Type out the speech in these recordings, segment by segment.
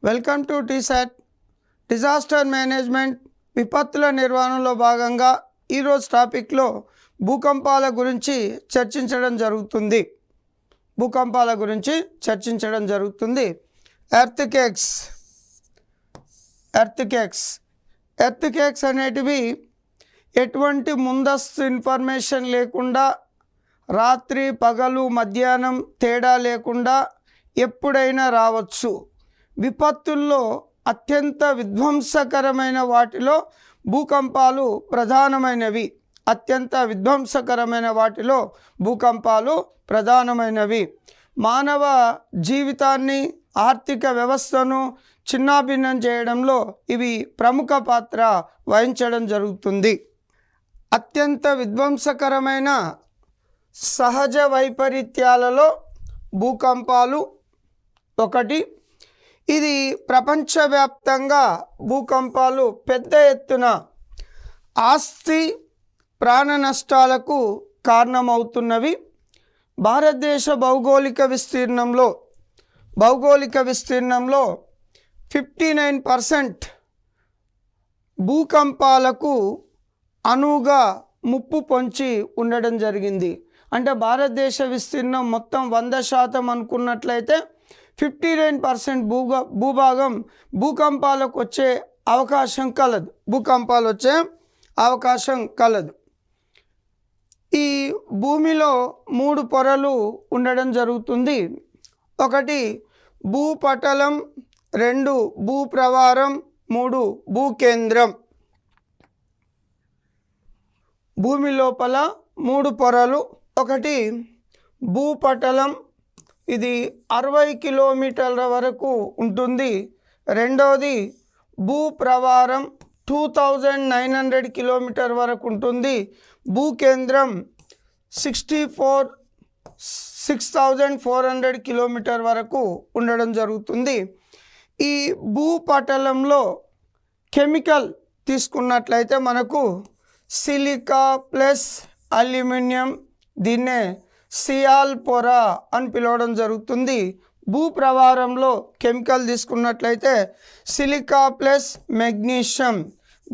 Welcome to T-SAT. Disaster management విపత్తుల నిర్వహణలో భాగంగా ఈరోజు టాపిక్లో భూకంపాల గురించి చర్చించడం జరుగుతుంది. ఎర్త్క్వేక్స్ అనేటివి ఎటువంటి ముందస్తు ఇన్ఫర్మేషన్ లేకుండా, రాత్రి పగలు మధ్యాహ్నం తేడా లేకుండా ఎప్పుడైనా రావచ్చు. విపత్తుల్లో అత్యంత విధ్వంసకరమైన వాటిలో భూకంపాలు ప్రధానమైనవి. మానవ జీవితాన్ని, ఆర్థిక వ్యవస్థను చిన్నాభిన్నం చేయడంలో ఇవి ప్రముఖ పాత్ర వహించడం జరుగుతుంది. అత్యంత విధ్వంసకరమైన సహజ వైపరీత్యాలలో భూకంపాలు ఒకటి. ఇది ప్రపంచవ్యాప్తంగా భూకంపాలు పెద్ద ఎత్తున ఆస్తి, ప్రాణ నష్టాలకు కారణమవుతున్నవి. భారతదేశ భౌగోళిక విస్తీర్ణంలో 59% భూకంపాలకు అనువుగా ముప్పు పొంచి ఉండడం జరిగింది. అంటే భారతదేశ విస్తీర్ణం మొత్తం 100% అనుకున్నట్లయితే 59% భూభాగం భూకంపాలకు వచ్చే అవకాశం కలదు. ఈ భూమిలో 3 పొరలు ఉండడం జరుగుతుంది. 1 భూపటలం, 2 భూప్రవారం, 3 భూకేంద్రం. భూమి లోపల 3 పొరలు. 1 భూపటలం, ఇది 60 కిలోమీటర్ల వరకు ఉంటుంది. 2వది భూప్రవారం, 2900 కిలోమీటర్ వరకు ఉంటుంది. భూకేంద్రం 6400 కిలోమీటర్ వరకు ఉండడం జరుగుతుంది. ఈ భూపటలంలో కెమికల్ తీసుకున్నట్లయితే మనకు సిలికా ప్లస్ అల్యూమినియం, దీన్నే సియాల్ పొర అని పిలవడం జరుగుతుంది. భూప్రవారంలో కెమికల్ తీసుకున్నట్లయితే సిలికా ప్లస్ మెగ్నీషియం,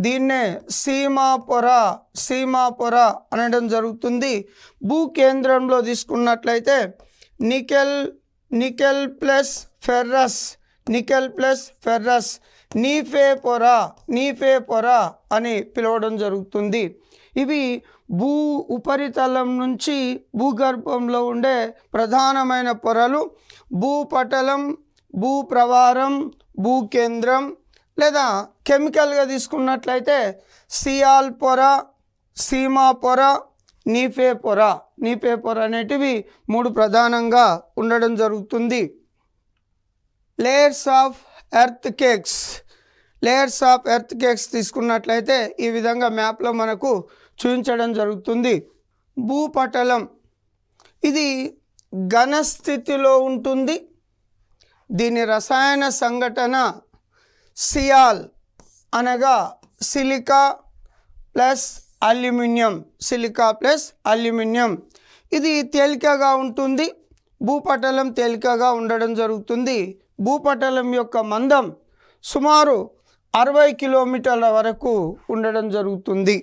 దీన్నే సీమా పొర అనడం జరుగుతుంది. భూకేంద్రంలో తీసుకున్నట్లయితే నికెల్ ప్లస్ ఫెర్రస్, నీఫే పొర అని పిలవడం జరుగుతుంది. ఇవి భూ ఉపరితలం నుంచి భూగర్భంలో ఉండే ప్రధానమైన పొరలు. భూపటలం, భూప్రవారం, భూకేంద్రం, లేదా కెమికల్గా తీసుకున్నట్లయితే సియాల్ పొర, సీమా పొర, నీఫే పొర అనేటివి 3 ప్రధానంగా ఉండడం జరుగుతుంది. లేయర్స్ ఆఫ్ ఎర్త్క్వేక్స్ తీసుకున్నట్లయితే ఈ విధంగా మ్యాప్లో మనకు చూపించడం జరుగుతుంది. భూపటలం ఇది ఘన స్థితిలో ఉంటుంది. దీని రసాయన సంఘటన సియాల్ అనగా సిలికా ప్లస్ అల్యూమినియం. ఇది తేలికగా ఉంటుంది. భూపటలం తేలికగా ఉండడం జరుగుతుంది. భూపటలం యొక్క మందం సుమారు 60 కిలోమీటర్ల వరకు ఉండడం జరుగుతుంది.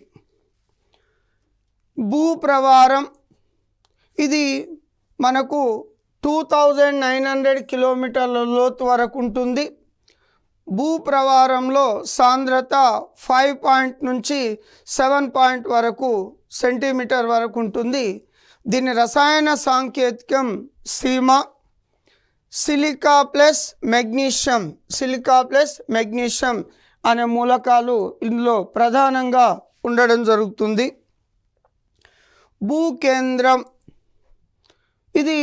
భూప్రవారం ఇది మనకు 2900 కిలోమీటర్ల లోతు వరకు ఉంటుంది. భూప్రవారంలో సాంద్రత 5 నుంచి 7 వరకు సెంటీమీటర్ వరకు ఉంటుంది. దీని రసాయన సాంకేతికం సీమా. సిలికా ప్లస్ మెగ్నీషియం అనే మూలకాలు ఇందులో ప్రధానంగా ఉండడం జరుగుతుంది. భూకేంద్రం ఇది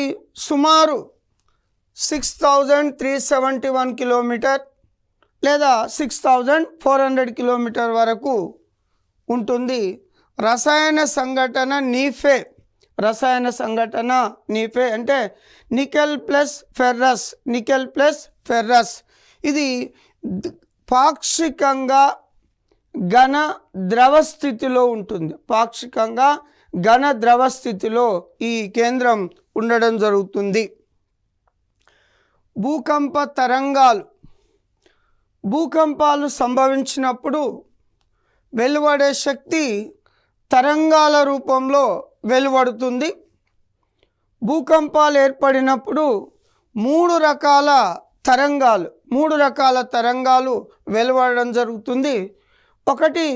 సుమారు 6371 కిలోమీటర్ లేదా 6400 కిలోమీటర్ వరకు ఉంటుంది. రసాయన సంఘటన నీఫే అంటే నికెల్ ప్లస్ ఫెర్రస్. ఇది పాక్షికంగా ఘన ద్రవ స్థితిలో ఈ కేంద్రం ఉండడం జరుగుతుంది. భూకంప తరంగాలు భూకంపాలు సంభవించినప్పుడు వెలువడే శక్తి తరంగాల రూపంలో వెలువడుతుంది. భూకంపాలు ఏర్పడినప్పుడు మూడు రకాల తరంగాలు వెలువడడం జరుగుతుంది. ఒకటి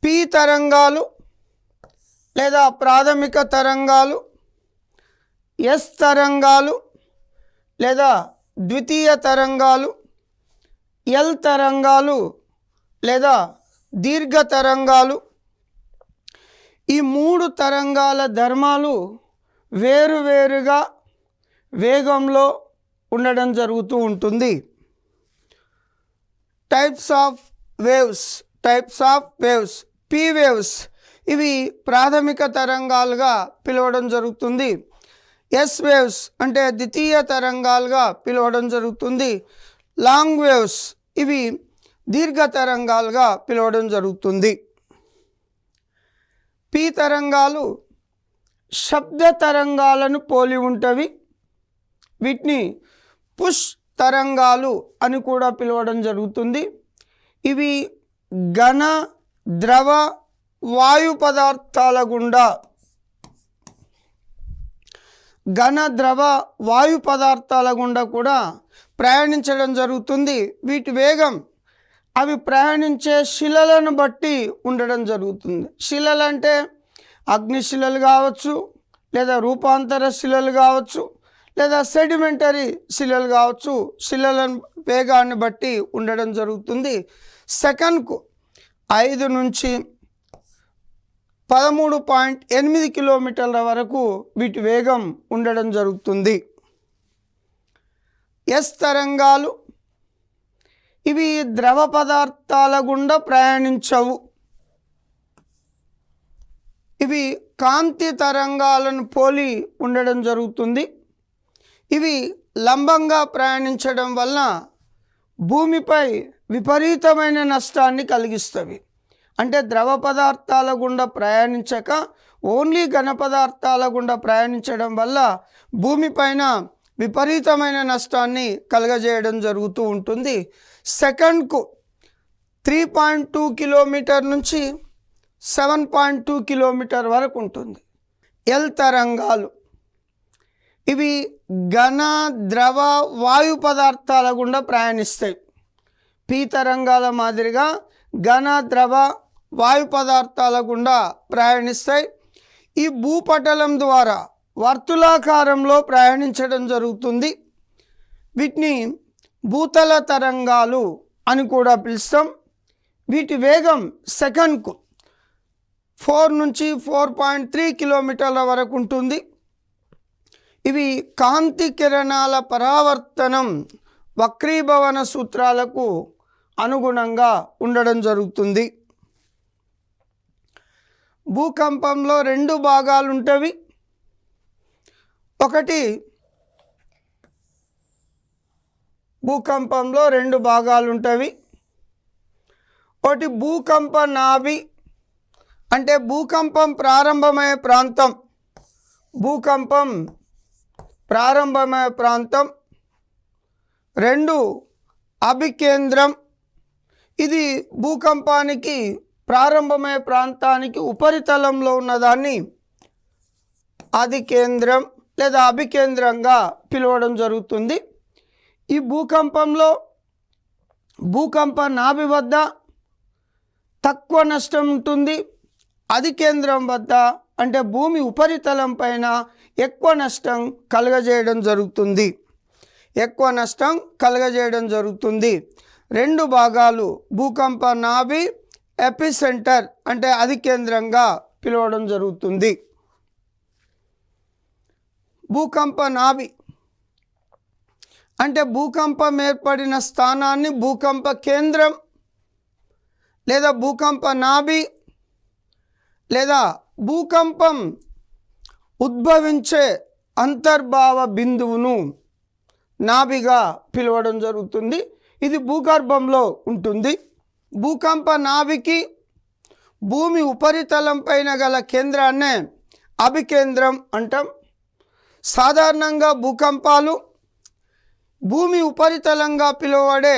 పి తరంగాలు లేదా ప్రాథమిక తరంగాలు, ఎస్ తరంగాలు లేదా ద్వితీయ తరంగాలు, ఎల్ తరంగాలు లేదా దీర్ఘ తరంగాలు. ఈ మూడు తరంగాల ధర్మాలు వేరువేరుగా వేగంలో ఉండడం జరుగుతూ ఉంటుంది. Types of waves P waves ఇవి ప్రాథమిక తరంగాలుగా పిలవడం జరుగుతుంది. ఎస్ వేవ్స్ అంటే ద్వితీయ తరంగాలుగా పిలవడం జరుగుతుంది. లాంగ్ వేవ్స్ ఇవి దీర్ఘ తరంగాలుగా పిలవడం జరుగుతుంది. పీ తరంగాలు శబ్ద తరంగాలను పోలి ఉంటవి. వీటిని పుష్ తరంగాలు అని కూడా పిలవడం జరుగుతుంది. ఇవి ఘన ద్రవ వాయు పదార్థాల గుండా కూడా ప్రయాణించడం జరుగుతుంది. వీటి వేగం అవి ప్రయాణించే శిలలను బట్టి ఉండడం జరుగుతుంది. శిలలు అంటే అగ్నిశిలలు కావచ్చు, లేదా రూపాంతర శిలలు కావచ్చు, లేదా సెడిమెంటరీ శిలలు కావచ్చు. శిలల వేగాన్ని బట్టి ఉండడం జరుగుతుంది. సెకన్కు 5 నుంచి 13.8 కిలోమీటర్ల వరకు వీటి వేగం ఉండడం జరుగుతుంది. ఎస్ తరంగాలు ఇవి ద్రవ పదార్థాల గుండా ప్రయాణించవు. ఇవి కాంతి తరంగాలను పోలి ఉండడం జరుగుతుంది. ఇవి లంబంగా ప్రయాణించడం వల్ల భూమిపై విపరీతమైన నష్టాన్ని కలిగిస్తవి. అంటే ద్రవ పదార్థాల గుండా ప్రయాణించక ఓన్లీ ఘన పదార్థాల గుండా ప్రయాణించడం వల్ల భూమిపైన విపరీతమైన నష్టాన్ని కలుగజేయడం జరుగుతూ ఉంటుంది. సెకండ్కు 3.2 కిలోమీటర్ నుంచి 7.2 కిలోమీటర్ వరకు ఉంటుంది. ఎల్ తరంగాలు ఇవి ఘన ద్రవ వాయు పదార్థాల గుండా ప్రయాణిస్తాయి. పీ తరంగాల మాదిరిగా ఘన ద్రవ వాయు పదార్థాల గుండా ప్రయాణిస్తాయి. ఈ భూపటలం ద్వారా వర్తులాకారంలో ప్రయాణించడం జరుగుతుంది. వీటిని భూతల తరంగాలు అని కూడా పిలుస్తాం. వీటి వేగం సెకండ్కు 4 నుంచి 4.3 కిలోమీటర్ల వరకు ఉంటుంది. ఇవి కాంతి కిరణాల పరావర్తనం వక్రీభవన సూత్రాలకు అనుగుణంగా ఉండడం జరుగుతుంది. భూకంపంలో 2 భాగాలు ఉంటవి. ఒకటి భూకంపంలో 2 భాగాలు ఉంటవి. ఒకటి భూకంప నాభి అంటే భూకంపం ప్రారంభమయ్యే ప్రాంతం. 2 అభికేంద్రం. ఇది భూకంపానికి ప్రారంభమయ్యే ప్రాంతానికి ఉపరితలంలో ఉన్నదాన్ని అధికేంద్రం లేదా అభికేంద్రంగా పిలవడం జరుగుతుంది. ఈ భూకంపంలో భూకంప నాభి వద్ద తక్కువ నష్టం ఉంటుంది. అధికేంద్రం వద్ద అంటే భూమి ఉపరితలం పైన ఎక్కువ నష్టం కలుగజేయడం జరుగుతుంది. 2 భాగాలు భూకంప నాభి, ఎపిసెంటర్ అంటే అధికేంద్రంగా పిలవడం జరుగుతుంది. భూకంప నాభి అంటే భూకంపం ఏర్పడిన స్థానాన్ని భూకంప కేంద్రం లేదా భూకంప నాభి లేదా భూకంపం ఉద్భవించే అంతర్భావ బిందువును నాభిగా పిలవడం జరుగుతుంది. ఇది భూగర్భంలో ఉంటుంది. భూకంప నాభికి భూమి ఉపరితలం పైన గల కేంద్రాన్నే అభికేంద్రం అంటాం. సాధారణంగా భూకంపాలు భూమి ఉపరితలంగా పిలువబడే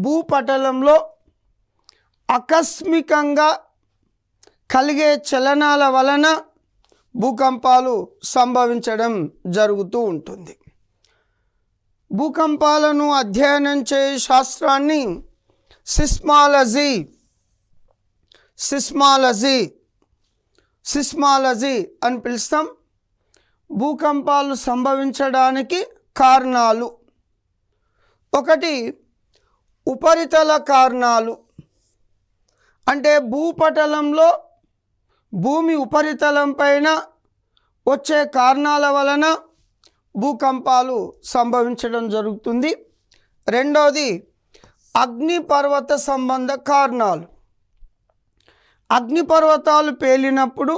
భూపటలంలో ఆకస్మికంగా కలిగే చలనాల వలన భూకంపాలు సంభవించడం జరుగుతూ ఉంటుంది. భూకంపాలను అధ్యయనం చేసే శాస్త్రాన్ని సిస్మాలజీ అని పిలుస్తాం. భూకంపాలు సంభవించడానికి కారణాలు: ఒకటి ఉపరితల కారణాలు, అంటే భూపటలంలో భూమి ఉపరితలం పైన వచ్చే కారణాల వలన భూకంపాలు సంభవించడం జరుగుతుంది. రెండోది అగ్నిపర్వత సంబంధ కారణాలు. అగ్నిపర్వతాలు పేలినప్పుడు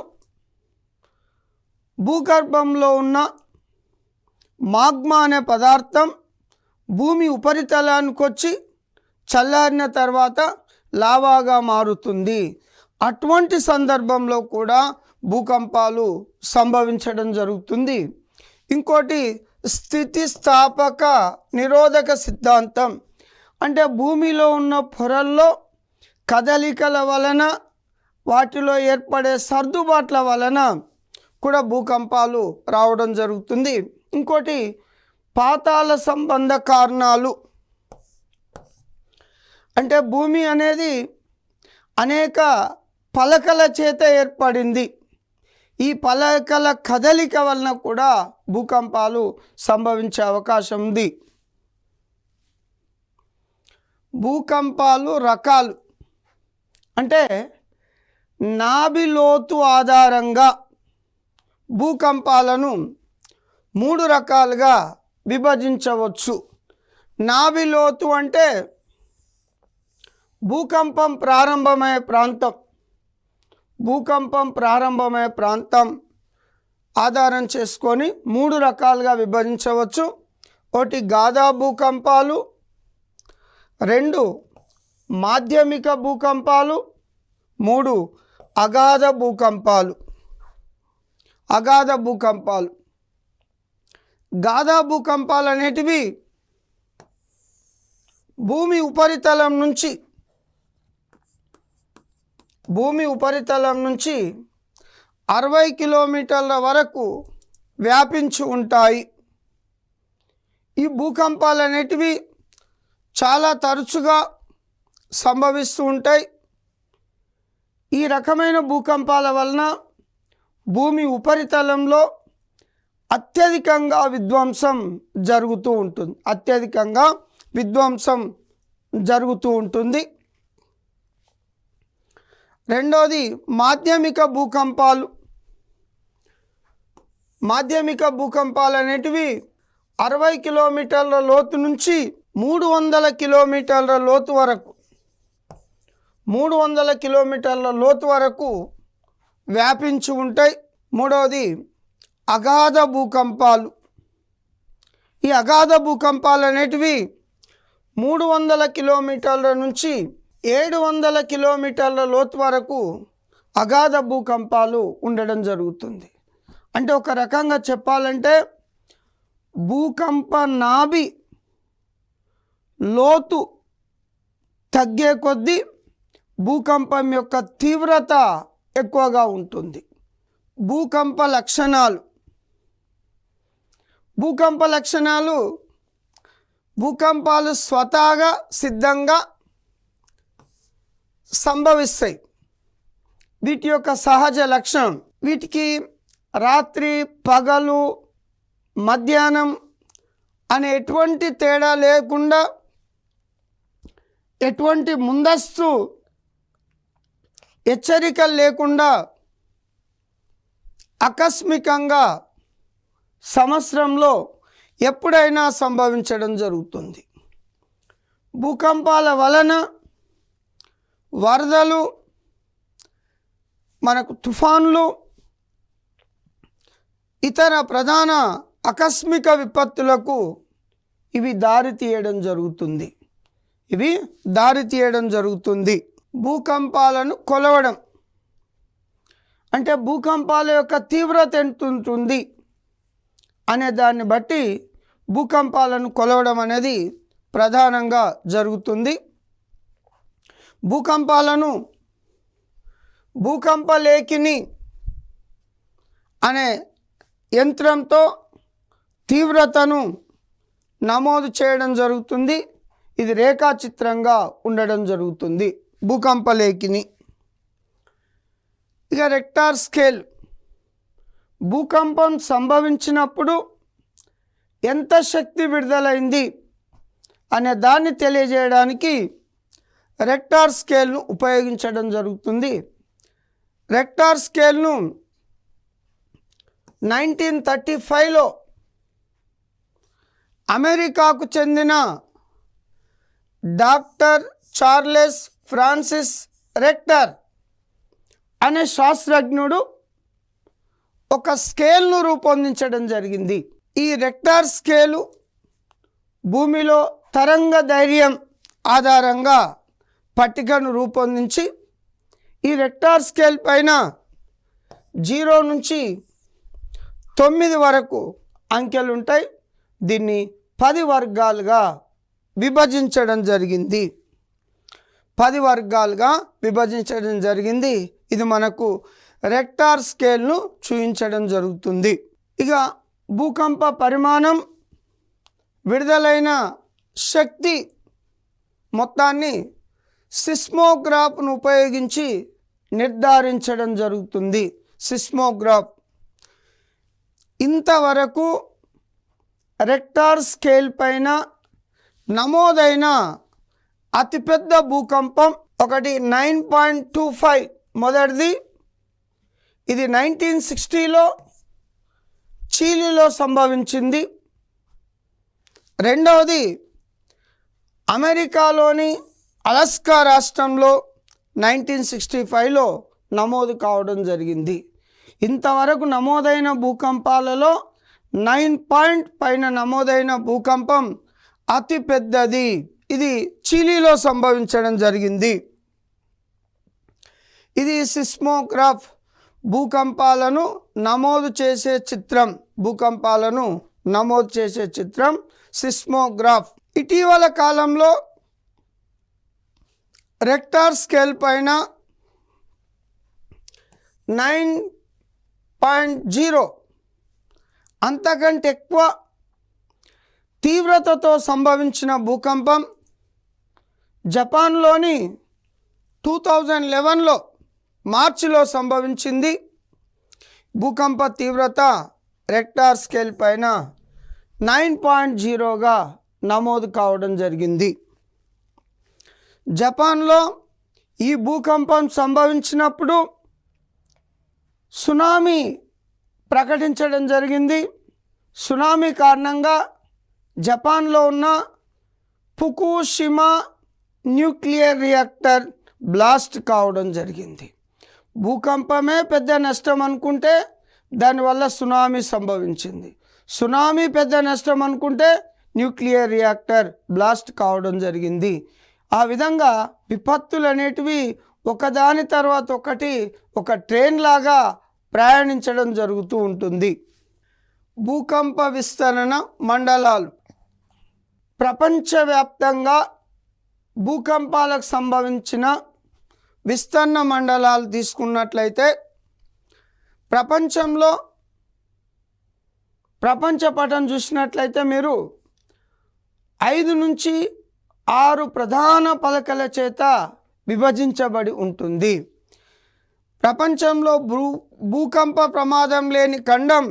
భూగర్భంలో ఉన్న మాగ్మా అనే పదార్థం భూమి ఉపరితలానికి వచ్చి చల్లారిన తర్వాత లావాగా మారుతుంది. అటువంటి సందర్భంలో కూడా భూకంపాలు సంభవించడం జరుగుతుంది. ఇంకోటి స్థితిస్థాపక నిరోధక సిద్ధాంతం, అంటే భూమిలో ఉన్న పొరల్లో కదలికల వలన వాటిలో ఏర్పడే సర్దుబాట్ల వలన కూడా భూకంపాలు రావడం జరుగుతుంది. ఇంకోటి పాతాళ సంబంధ కారణాలు, అంటే భూమి అనేది అనేక పలకల చేత ఏర్పడింది. ఈ పలకల కదలిక వలన కూడా భూకంపాలు సంభవించే అవకాశం ఉంది. భూకంపాలు రకాలు, అంటే నాభి లోతు ఆధారంగా భూకంపాలను 3 రకాలుగా విభజించవచ్చు. నాభి లోతు అంటే భూకంపం ప్రారంభమయ్యే ప్రాంతం ఆధారం చేసుకొని 3 రకాలుగా విభజించవచ్చు. ఒకటి గాథా భూకంపాలు, 2 మాధ్యమిక భూకంపాలు, 3 అగాధ భూకంపాలు. గాథా భూకంపాలు అనేటివి భూమి ఉపరితలం నుంచి 60 కిలోమీటర్ల వరకు వ్యాపించి ఉంటాయి. ఈ భూకంపాలు అనేటివి చాలా తరచుగా సంభవిస్తూ ఉంటాయి. ఈ రకమైన భూకంపాల వలన భూమి ఉపరితలంలో అత్యధికంగా విధ్వంసం జరుగుతూ ఉంటుంది. రెండోది మాధ్యమిక భూకంపాలు అనేటివి 60 కిలోమీటర్ల లోతు నుంచి 300 కిలోమీటర్ల లోతు వరకు వ్యాపించి ఉంటాయి. మూడవది అగాధ భూకంపాలు. ఈ అగాధ భూకంపాలు అనేటివి 300 కిలోమీటర్ల నుంచి 700 కిలోమీటర్ల లోతు వరకు అగాధ భూకంపాలు ఉండడం జరుగుతుంది. అంటే ఒక రకంగా చెప్పాలంటే భూకంప నాభి లోతు తగ్గే కొద్దీ భూకంపం యొక్క తీవ్రత ఎక్కువగా ఉంటుంది. భూకంప లక్షణాలు భూకంపాలు స్వతహాగా సిద్ధంగా సంభవిస్తాయి. వీటి యొక్క సహజ లక్షణం, వీటికి రాత్రి పగలు మధ్యాహ్నం అనే ఎటువంటి తేడా లేకుండా, ఎటువంటి ముందస్తు హెచ్చరికలు లేకుండా ఆకస్మికంగా సంవత్సరంలో ఎప్పుడైనా సంభవించడం జరుగుతుంది. భూకంపాల వలన వరదలు, మనకు తుఫాన్లు, ఇతర ప్రధాన ఆకస్మిక విపత్తులకు ఇవి దారి తీయడం జరుగుతుంది. భూకంపాలను కొలవడం అంటే భూకంపాల యొక్క తీవ్రత ఎంత ఉంటుంది అనే దాన్ని బట్టి భూకంపాలను కొలవడం అనేది ప్రధానంగా జరుగుతుంది. భూకంపాలను భూకంపలేఖిని అనే యంత్రంతో తీవ్రతను నమోదు చేయడం జరుగుతుంది. ఇది రేఖాచిత్రంగా ఉండడం జరుగుతుంది భూకంపలేఖిని. ఇక రెక్టార్ స్కేల్, భూకంపం సంభవించినప్పుడు ఎంత శక్తి విడుదలైంది అనే దాన్ని తెలియజేయడానికి రెక్టార్ స్కేల్ను ఉపయోగించడం జరుగుతుంది. రెక్టార్ స్కేల్ను 1935లో అమెరికాకు చెందిన డాక్టర్ చార్లెస్ ఫ్రాన్సిస్ రెక్టర్ అనే శాస్త్రజ్ఞుడు ఒక స్కేల్ను రూపొందించడం జరిగింది. ఈ రెక్టార్ స్కేలు భూమిలో తరంగ ధైర్యం ఆధారంగా పట్టికను రూపొందించి ఈ రెక్టార్ స్కేల్ పైన 0 నుంచి 9 వరకు అంకెలు ఉంటాయి. దీన్ని 10 వర్గాలుగా విభజించడం జరిగింది. 10 వర్గాలుగా విభజించడం జరిగింది. ఇది మనకు రెక్టార్ స్కేల్ను చూపించడం జరుగుతుంది. ఇక భూకంప పరిమాణం, విడుదలైన శక్తి మొత్తాన్ని సిస్మోగ్రాఫ్ను ఉపయోగించి నిర్ధారించడం జరుగుతుంది. సిస్మోగ్రాఫ్ ఇంతవరకు రెక్టార్ స్కేల్ పైన నమోదైన అతిపెద్ద భూకంపం ఒకటి 9.25 మొదటిది. ఇది 1960లో చిలీలో సంభవించింది. రెండవది అమెరికాలోని అలాస్కా రాష్ట్రంలో 1965లో నమోదు కావడం జరిగింది. ఇంతవరకు నమోదైన భూకంపాలలో 9 పైన నమోదైన భూకంపం అతి పెద్దది. ఇది చిలీలో సంభవించడం జరిగింది. ఇది సిస్మోగ్రాఫ్, భూకంపాలను నమోదు చేసే చిత్రం. భూకంపాలను నమోదు చేసే చిత్రం సిస్మోగ్రాఫ్. ఇటీవల కాలంలో రెక్టార్ స్కేల్ పైన 9.0 అంతకంటే ఎక్కువ తీవ్రతతో సంభవించిన భూకంపం జపాన్లోని 2011లో మార్చిలో సంభవించింది. భూకంప తీవ్రత రెక్టార్ స్కేల్ పైన 9.0గా నమోదు కావడం జరిగింది. జపాన్లో ఈ భూకంపం సంభవించినప్పుడు సునామీ ప్రకటించడం జరిగింది. సునామీ కారణంగా జపాన్లో ఉన్న ఫుకుషిమా న్యూక్లియర్ రియాక్టర్ బ్లాస్ట్ కావడం జరిగింది. భూకంపమే పెద్ద నష్టం అనుకుంటే దానివల్ల సునామీ సంభవించింది. సునామీ పెద్ద నష్టం అనుకుంటే న్యూక్లియర్ రియాక్టర్ బ్లాస్ట్ కావడం జరిగింది. ఆ విధంగా విపత్తులు అనేటివి ఒకదాని తర్వాత ఒకటి ఒక ట్రైన్ లాగా ప్రయాణించడం జరుగుతూ ఉంటుంది. భూకంప విస్తరణ మండలాలు. ప్రపంచవ్యాప్తంగా భూకంపాలకు సంభవించిన విస్తరణ మండలాలు తీసుకున్నట్లయితే ప్రపంచంలో ప్రపంచ పటం చూసినట్లయితే మీరు 5 నుంచి 6 ప్రధాన పలకల చేత విభజించబడి ఉంటుంది. ప్రపంచంలో భూకంప ప్రమాదం లేని ఖండం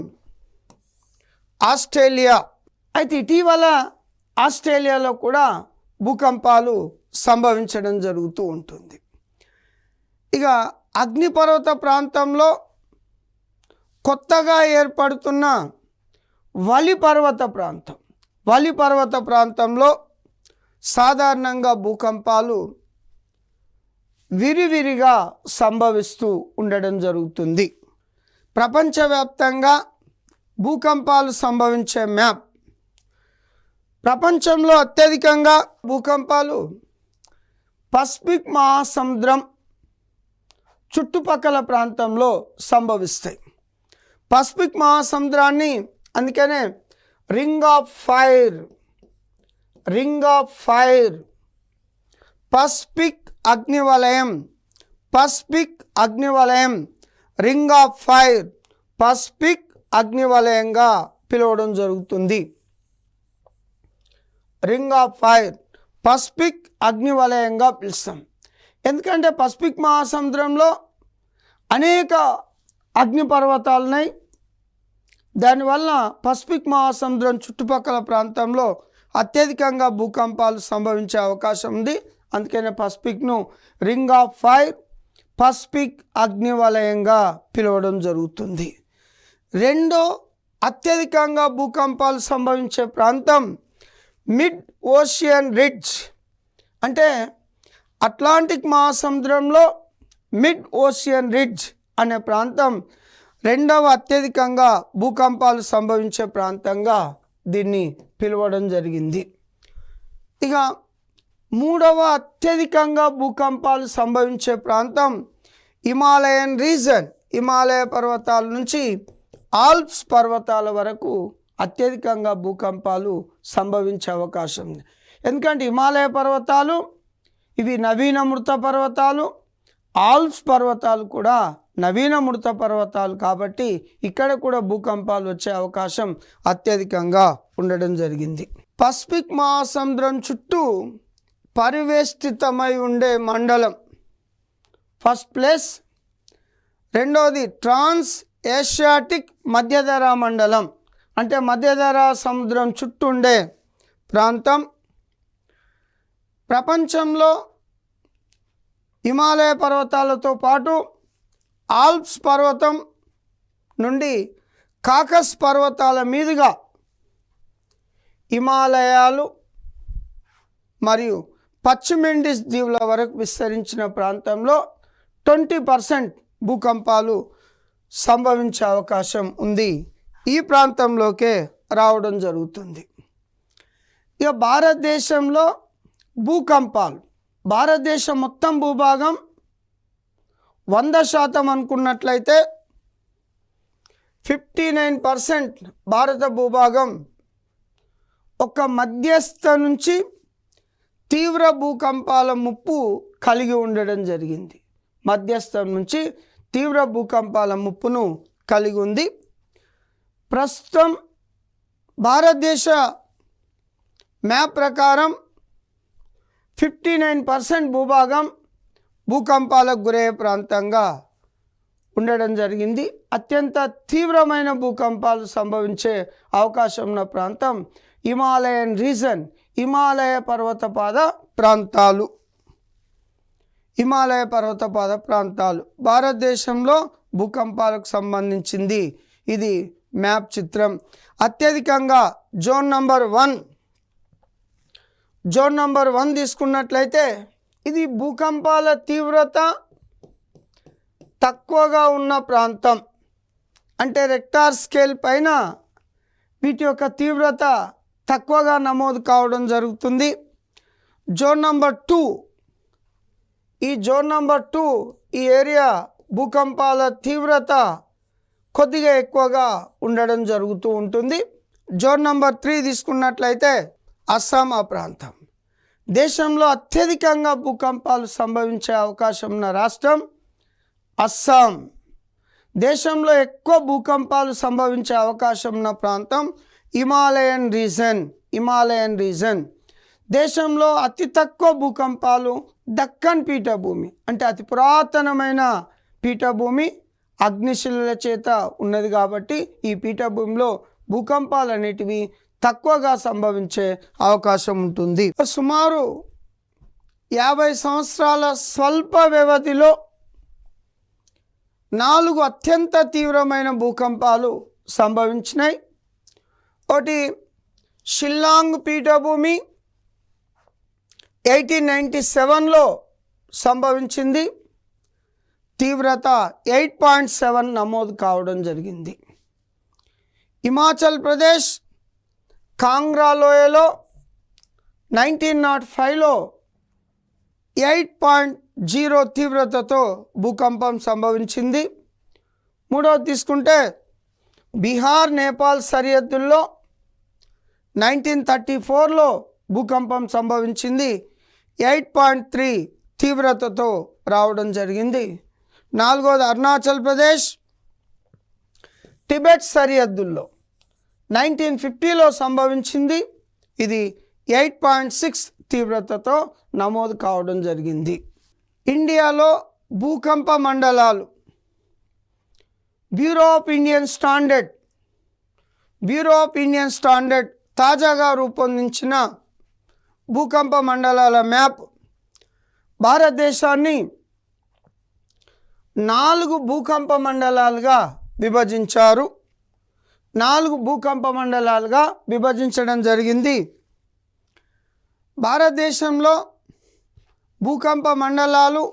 ఆస్ట్రేలియా. అయితే ఇటీవల ఆస్ట్రేలియాలో కూడా భూకంపాలు సంభవించడం జరుగుతూ ఉంటుంది. ఇక అగ్నిపర్వత ప్రాంతంలో కొత్తగా ఏర్పడుతున్న వలి పర్వత ప్రాంతంలో సాధారణంగా భూకంపాలు విరివిరిగా సంభవిస్తూ ఉండడం జరుగుతుంది. ప్రపంచవ్యాప్తంగా భూకంపాలు సంభవించే మ్యాప్. ప్రపంచంలో అత్యధికంగా భూకంపాలు పసిఫిక్ మహాసముద్రం చుట్టుపక్కల ప్రాంతంలో సంభవిస్తాయి. పసిఫిక్ మహాసముద్రాన్ని అందుకనే రింగ్ ఆఫ్ ఫైర్ పసిఫిక్ అగ్నివలయం, పసిఫిక్ అగ్నివలయం, రింగ్ ఆఫ్ ఫైర్, పసిఫిక్ అగ్నివలయంగా పిలవడం జరుగుతుంది. రింగ్ ఆఫ్ ఫైర్, పసిఫిక్ అగ్నివలయంగా పిలుస్తాం. ఎందుకంటే పసిఫిక్ మహాసముద్రంలో అనేక అగ్నిపర్వతాలు ఉన్నాయి. దానివల్ల పసిఫిక్ మహాసముద్రం చుట్టుపక్కల ప్రాంతంలో అత్యధికంగా భూకంపాలు సంభవించే అవకాశం ఉంది. అందుకనే పసిఫిక్ను రింగ్ ఆఫ్ ఫైర్, పసిఫిక్ అగ్నివలయంగా పిలవడం జరుగుతుంది. రెండో అత్యధికంగా భూకంపాలు సంభవించే ప్రాంతం మిడ్ ఓషియన్ రిడ్జ్, అంటే అట్లాంటిక్ మహాసముద్రంలో మిడ్ ఓషియన్ రిడ్జ్ అనే ప్రాంతం రెండవ అత్యధికంగా భూకంపాలు సంభవించే ప్రాంతంగా దీన్ని పిలవడం జరిగింది. ఇక మూడవ అత్యధికంగా భూకంపాలు సంభవించే ప్రాంతం హిమాలయన్ రీజన్, హిమాలయ పర్వతాల నుంచి ఆల్ప్స్ పర్వతాల వరకు అత్యధికంగా భూకంపాలు సంభవించే అవకాశం ఉంది. ఎందుకంటే హిమాలయ పర్వతాలు ఇవి నవీన మృత పర్వతాలు, ఆల్ప్స్ పర్వతాలు కూడా నవీన మృత పర్వతాలు కాబట్టి ఇక్కడ కూడా భూకంపాలు వచ్చే అవకాశం అత్యధికంగా ఉండడం జరిగింది. పసిఫిక్ మహాసముద్రం చుట్టూ పరివేష్టితమై ఉండే మండలం ఫస్ట్ ప్లేస్. రెండవది ట్రాన్స్ ఏషియాటిక్ మధ్యధరా మండలం, అంటే మధ్యధరా సముద్రం చుట్టూ ఉండే ప్రాంతం. ప్రపంచంలో హిమాలయ పర్వతాలతో పాటు ఆల్ప్స్ పర్వతం నుండి కాకస్ పర్వతాల మీదుగా హిమాలయాలు మరియు పశ్చిమ ఇండీస్ దీవుల వరకు విస్తరించిన ప్రాంతంలో 20% భూకంపాలు సంభవించే అవకాశం ఉంది. ఈ ప్రాంతంలోకే రావడం జరుగుతుంది. ఇక భారతదేశంలో భూకంపాలు, భారతదేశం మొత్తం భూభాగం 100% అనుకున్నట్లయితే 59% భారత భూభాగం ఒక మధ్యస్థ నుంచి తీవ్ర భూకంపాల ముప్పు కలిగి ఉండడం జరిగింది. మధ్యస్థం నుంచి తీవ్ర భూకంపాల ముప్పును కలిగి ఉంది. ప్రస్తుతం భారతదేశ మ్యాప్ ప్రకారం 59% భూభాగం భూకంపాలకు గురయ్యే ప్రాంతంగా ఉండడం జరిగింది. అత్యంత తీవ్రమైన భూకంపాలు సంభవించే అవకాశం ఉన్న ప్రాంతం హిమాలయన్ రీజన్, హిమాలయ పర్వతపాద ప్రాంతాలు. హిమాలయ పర్వతపాద ప్రాంతాలు భారతదేశంలో భూకంపాలకు సంబంధించింది. ఇది మ్యాప్ చిత్రం. అత్యధికంగా జోన్ నంబర్ 1 తీసుకున్నట్లయితే ఇది భూకంపాల తీవ్రత తక్కువగా ఉన్న ప్రాంతం, అంటే రెక్టార్ స్కేల్ పైన వీటి యొక్క తీవ్రత తక్కువగా నమోదు కావడం జరుగుతుంది. జోన్ నంబర్ 2, ఈ జోన్ నంబర్ 2 ఈ ఏరియా భూకంపాల తీవ్రత కొద్దిగా ఎక్కువగా ఉండడం జరుగుతూ ఉంటుంది. జోన్ నంబర్ 3 తీసుకున్నట్లయితే అస్సాం ఆ ప్రాంతం. దేశంలో అత్యధికంగా భూకంపాలు సంభవించే అవకాశం ఉన్న రాష్ట్రం అస్సాం. దేశంలో ఎక్కువ భూకంపాలు సంభవించే అవకాశం ఉన్న ప్రాంతం హిమాలయన్ రీజన్. దేశంలో అతి తక్కువ భూకంపాలు దక్కన్ పీఠభూమి, అంటే అతి పురాతనమైన పీఠభూమి అగ్నిశిలల చేత ఉన్నది కాబట్టి ఈ పీఠభూమిలో భూకంపాలు అనేటివి తక్కువగా సంభవించే అవకాశం ఉంటుంది. సుమారు 50 సంవత్సరాల స్వల్ప వ్యవధిలో 4 అత్యంత తీవ్రమైన భూకంపాలు సంభవించినాయి. ఒకటి షిల్లాంగ్ పీఠభూమి 1897లో సంభవించింది. తీవ్రత 8.7 నమోదు కావడం జరిగింది. హిమాచల్ ప్రదేశ్ కాంగ్రా లోయలో 1905లో 8.0 తీవ్రతతో భూకంపం సంభవించింది. మూడవది తీసుకుంటే బీహార్ నేపాల్ సరిహద్దుల్లో 1934లో భూకంపం సంభవించింది. 8.3 తీవ్రతతో రావడం జరిగింది. 4వది అరుణాచల్ ప్రదేశ్ టిబెట్ సరిహద్దుల్లో 1950లో సంభవించింది. ఇది 8.6 తీవ్రతతో నమోదు కావడం జరిగింది. ఇండియాలో భూకంప మండలాలు బ్యూరో ఆఫ్ ఇండియన్ స్టాండర్డ్ తాజాగా రూపొందించిన భూకంప మండలాల మ్యాప్ భారతదేశాన్ని 4 భూకంప మండలాలుగా విభజించారు. 4 భూకంప మండలాలుగా విభజించడం జరిగింది. భారతదేశంలో భూకంప మండలాలు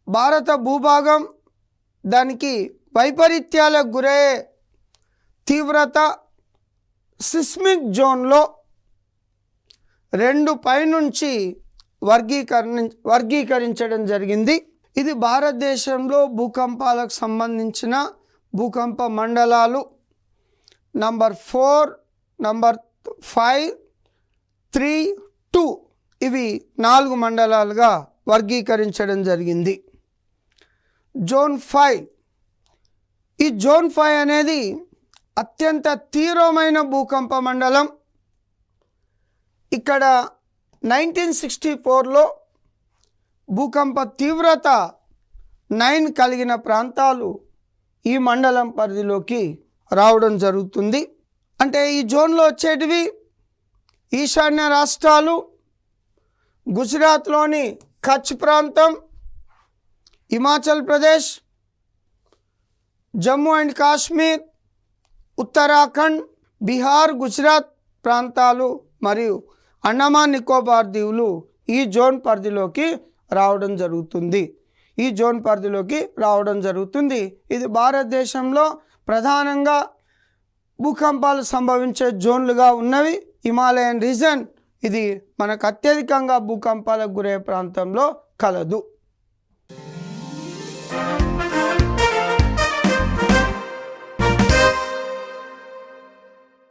భారత భూభాగం దానికి వైపరీత్యాలకు గురయ్యే తీవ్రత సిస్మిక్ జోన్లో 2 పైనుంచి వర్గీకరించడం జరిగింది. ఇది భారతదేశంలో భూకంపాలకు సంబంధించిన భూకంప మండలాలు నంబర్ 4, నంబర్ 5, 3, 2 ఇవి 4 మండలాలుగా వర్గీకరించడం జరిగింది. జోన్ 5, ఈ జోన్ 5 అనేది అత్యంత తీవ్రమైన భూకంప మండలం. ఇక్కడ 1964లో భూకంప తీవ్రత 9 కలిగిన ప్రాంతాలు ఈ మండలం పరిధిలోకి రావడం జరుగుతుంది. అంటే ఈ జోన్లో వచ్చేటివి ఈశాన్య రాష్ట్రాలు, గుజరాత్లోని కచ్ ప్రాంతం, హిమాచల్ ప్రదేశ్, జమ్మూ అండ్ కాశ్మీర్, ఉత్తరాఖండ్, బీహార్, గుజరాత్ ప్రాంతాలు మరియు అండమాన్ నికోబార్ దీవులు ఈ జోన్ పరిధిలోకి రావడం జరుగుతుంది. ఇది భారతదేశంలో ప్రధానంగా భూకంపాలు సంభవించే జోన్లుగా ఉన్నవి. హిమాలయన్ రీజన్ ఇది మనకు అత్యధికంగా భూకంపాలకు గురయ్యే ప్రాంతంలో కలదు.